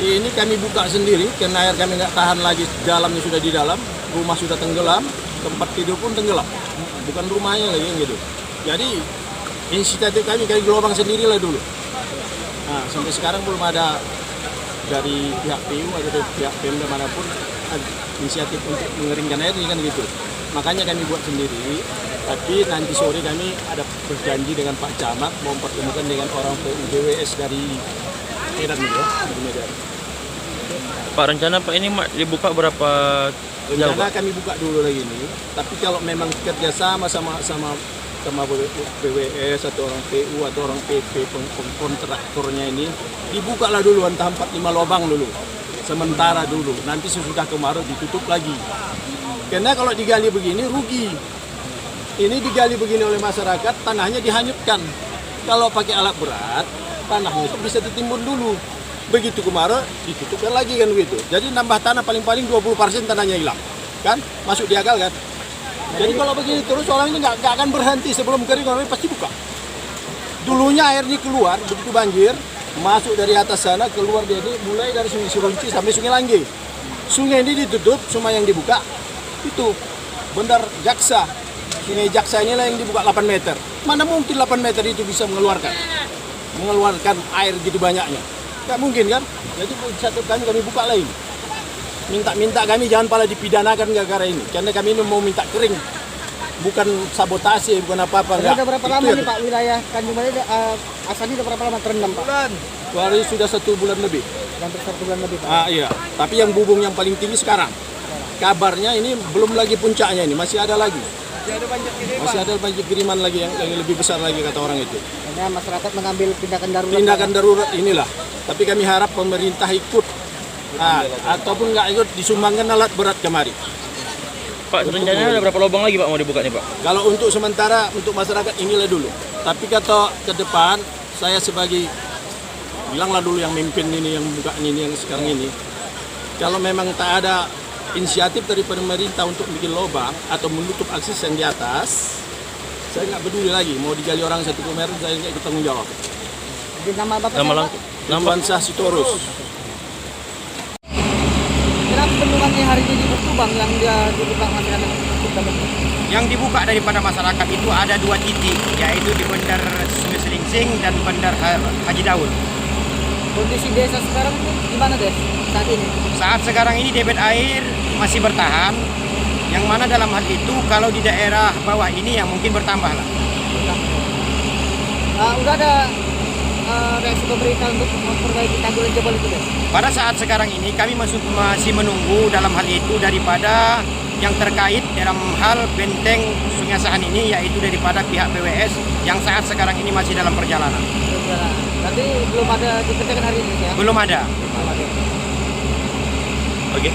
Ini kami buka sendiri karena air kami nggak tahan lagi, dalamnya sudah di dalam, rumah sudah tenggelam, tempat tidur pun tenggelam, bukan rumahnya lagi gitu. Jadi inisiatif kami gelombang sendiri lah dulu. Nah, sampai sekarang belum ada dari pihak PU atau pihak Pemda manapun inisiatif untuk mengeringkan air ini kan gitu. Makanya kami buat sendiri. Tapi nanti sore kami ada berjanji dengan Pak Camat mau mempertemukan dengan orang PUBWS dari Medan gitu, dari Medan. Pak, rencana Pak ini dibuka berapa jauh? Rencana kami buka dulu lagi ini. Tapi kalau memang kerjasama sama PWS atau orang PU atau orang PP kontraktornya ini dibukalah dulu entah 4-5 lubang dulu sementara dulu, nanti sesudah kemarau ditutup lagi karena kalau digali begini rugi. Ini digali begini oleh masyarakat, tanahnya dihanyutkan. Kalau pakai alat berat tanahnya itu bisa ditimbun dulu, begitu kemarau ditutupkan lagi kan begitu. Jadi nambah tanah paling-paling 20% tanahnya hilang kan, masuk di akal kan. Jadi kalau begini terus orang ini nggak akan berhenti, sebelum kering orang ini pasti buka. Dulunya airnya keluar, begitu banjir, masuk dari atas sana, keluar dia ini, mulai dari Sungai Sirunci sampai Sungai Langge. Sungai ini ditutup, cuma yang dibuka itu Bandar Jaksa. Sungai Jaksa inilah yang dibuka 8 meter. Mana mungkin 8 meter itu bisa mengeluarkan air gitu banyaknya. Nggak mungkin kan? Jadi satu kami buka lain. Minta kami jangan pala dipidanakan gara-gara ini, karena kami ini mau minta kering, bukan sabotase, bukan apa-apa. Sudah berapa lama nih Pak wilayah Tanjung Balai asalnya sudah berapa lama terendam Pak? Baru sudah 1 bulan lebih. Hampir 1 bulan lebih Pak. Iya, tapi yang bubung yang paling tinggi sekarang. Kabarnya ini belum lagi puncaknya, ini masih ada lagi. Masih ada banjir kiriman lagi yang lebih besar lagi kata orang itu. Karena masyarakat mengambil tindakan darurat. Tindakan darurat inilah. Tapi kami harap pemerintah ikut. Ataupun nggak ikut disumbangkan alat berat kemari. Pak, rencananya ada berapa lubang lagi Pak mau dibuka nih Pak? Kalau untuk sementara untuk masyarakat inilah dulu. Tapi kata ke depan saya sebagai bilanglah dulu yang mimpin ini, yang buka ini, yang sekarang ini. Kalau memang tak ada inisiatif dari pemerintah untuk bikin lubang atau menutup akses yang di atas, saya nggak peduli lagi mau digali orang satu kilometer, saya nggak ikut tanggung jawab. Jadi nama Bapak Nama Syah Sitorus. Kenapa bendungannya hari ini bertubang yang dia dibuka masyarakat? Yang dibuka daripada masyarakat itu ada 2 titik, yaitu di Bandar Sungai Selingsing dan Bandar Haji Daud. Kondisi desa sekarang gimana Des saat ini? Saat sekarang ini debit air masih bertahan, yang mana dalam hal itu kalau di daerah bawah ini yang mungkin bertambah lah. Udah ada reaksi pemerintah untuk memperbaiki tanggul jebol itu Des? Pada saat sekarang ini kami masih menunggu dalam hal itu daripada yang terkait dalam hal benteng Sungai Sahan ini, yaitu daripada pihak PWS yang saat sekarang ini masih dalam perjalanan. Tapi belum ada dikerjakan hari ini ya? Belum ada. Oke.